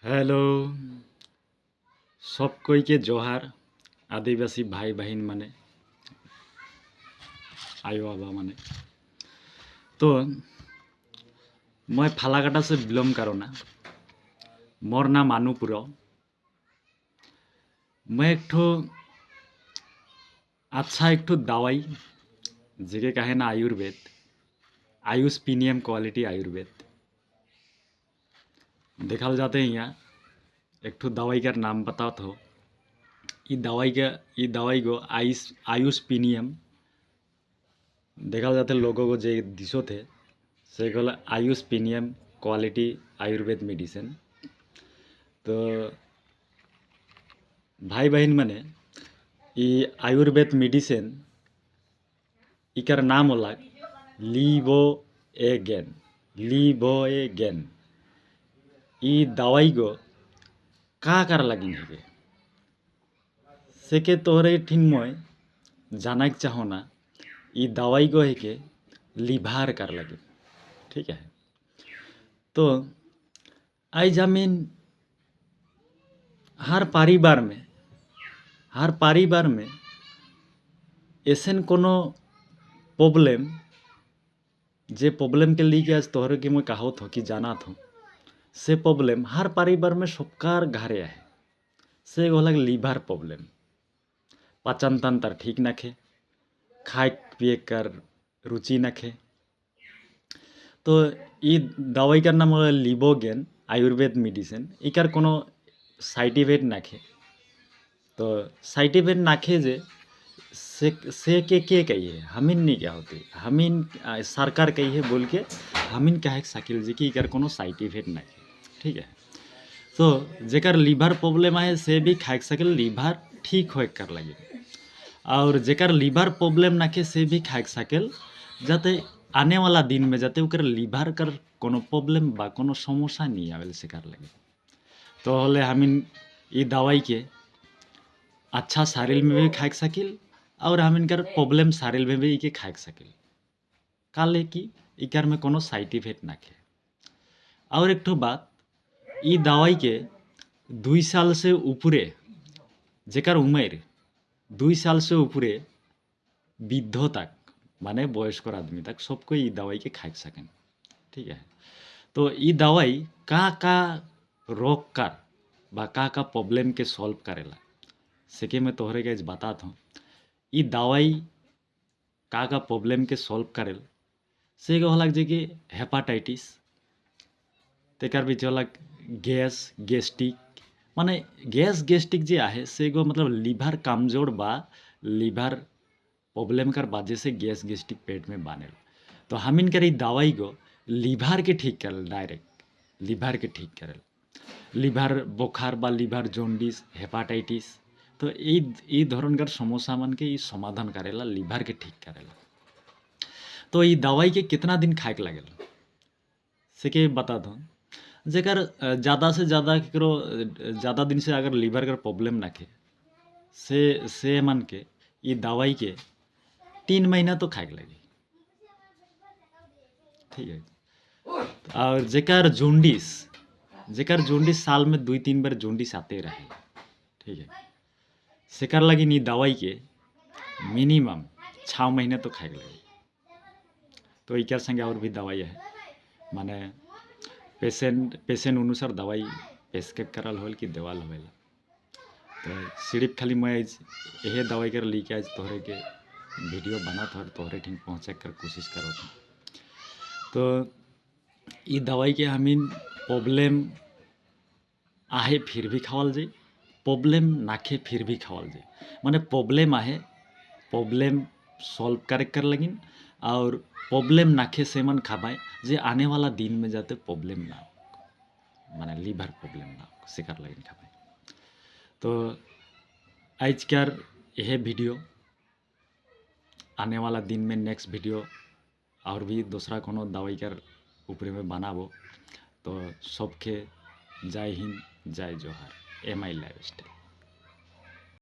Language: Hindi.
हेलो सब कोई के जोहार आदिवासी भाई बहन माने आयो बाबा माने तो मैं फालाकाटा से बिलोंग करो ना मोर नाम अनुपुर मैं एक ठो अच्छा एक ठो दवाई जेके कहे ना आयुर्वेद आयुष प्रीमियम क्वालिटी आयुर्वेद देखल जाते हैं यहाँ एक ठो दवाई का नाम बताओ तो ये दवाई को आयुष प्रीमियम देखा जाते लोगों को जे दिशो थे से गला Ayush premium quality Ayurveda medicine तो भाई बहन माने ये आयुर्वेद मेडिसिन इकर नाम होला लीवोएगेन ये दवाई को का कर लगी है से के तोहरे ठिन मैं जानक चाहो ना ये दवाई को है के लिभार कर लगे ठीक है। तो आई जमीन हर परिवार में ऐसन कोनो प्रॉब्लम जे प्रॉब्लम के लिए आज तोहरे के मैं कहो थो कि जाना थो से प्रॉब्लम हर परिवार में सबकार घरे है से अलग लिभार प्रॉब्लम पाचन तंत्र ठीक नखे खाए पिए कर रुचि नखे तो ये दवाई का नाम लिवोगेन आयुर्वेद मेडिसिन इकार कोनो साइड इफेक्ट नाखे तो साइड इफेक्ट नाखे जे से के कहिए हमीन नहीं क्या होती हमीन सरकार कहिए बोल के हमीन कहे सकिल जी कि इकार कोनो साइड इफेक्ट नाखे ठीक है। तो जेकर लीवर प्रॉब्लम है से भी खाए सकिल लीवर ठीक हो कर लगे और जेकर लीवर प्रॉब्लम नाखे से भी खाए सकिल जाते आने वाला दिन में जाते उकर लीवर कर कोनो प्रॉब्लम बा कोनो समस्या नहीं आवेल से कर लगे तो हले हमीन ये दवाई के अच्छा शरीर में भी खाए सकिल और हमीन कर प्रॉब्लम शरीर में भी इके खाए सकिल काले की इकर में कोनो साइड इफेक्ट नाखे। और एक ठो बात ये दवाई के 2 साल से ऊपरे जेकर उम्र 2 साल से ऊपरे वृद्धों तक माने वयस्कर आदमी तक सबको ये दवाई के खाए सकें ठीक है। तो ये दवाई का रोग कर बा का प्रॉब्लम के सॉल्व करेला सेके मैं तोहरे के बताता हूँ ये दवाई का प्रॉब्लम के सॉल्व करेल से हलक जे कि हेपाटाइटिस तेकर बीच हलक गैस्ट्रिक माने गैस्ट्रिक जे आहे से गो मतलब लीवर कमजोर बा लीवर प्रॉब्लम कर वजह से गैस्ट्रिक पेट में बानेल तो हमीन कर दवाई को लीवर के ठीक करल डायरेक्ट लीवर के ठीक करल लीवर बुखार बा लीवर जॉन्डिस हेपाटाइटिस तो ये धरण कर समस्या मन के समाधान करेला लीवर के ठीक करेला। तो ये दवाई के कितना दिन खाए के लगेला से के बता दो जेकर ज़्यादा से ज़्यादा करो ज़्यादा दिन से अगर लीवर का प्रॉब्लम नाखे से मन के ये दवाई के 3 महीना तो खाए के लगे ठीक है। और जेकर जॉन्डिस साल में 2-3 बार जॉन्डिस आते रहे ठीक है सेकर लगी नी दवाई के मिनिमम 6 महीने तो खाए के लगे। तो इकर संगे और भी दवाई है माने पेशेंट अनुसार दवाई प्रेस्क्राइब करल होल कि देवाल होवेला तो सिर्फ खाली मैं यही दवाई कर ली के आज तोहरे के वीडियो बना था और तोहरे ठीक पहुँचे कर कोशिश करो था। तो ये दवाई के हमीन प्रॉब्लम आहे फिर भी खावल जाए प्रॉब्लम नाखे फिर भी खावल जाए माने प्रॉब्लम आहे प्रॉब्लम सॉल्व करे कर लगिन और प्रॉब्लम नाखे से मन खाबाए जे आने वाला दिन में जाते प्रॉब्लम ना माने लीवर प्रॉब्लम ना शिकार लगिन खाबाए। तो आज कर यह वीडियो आने वाला दिन में नेक्स्ट वीडियो और भी दूसरा कोनो दवाई कर ऊपरे में बनाबो तो सबके जय हिंद जय जोहार MI लाइफस्टाइल।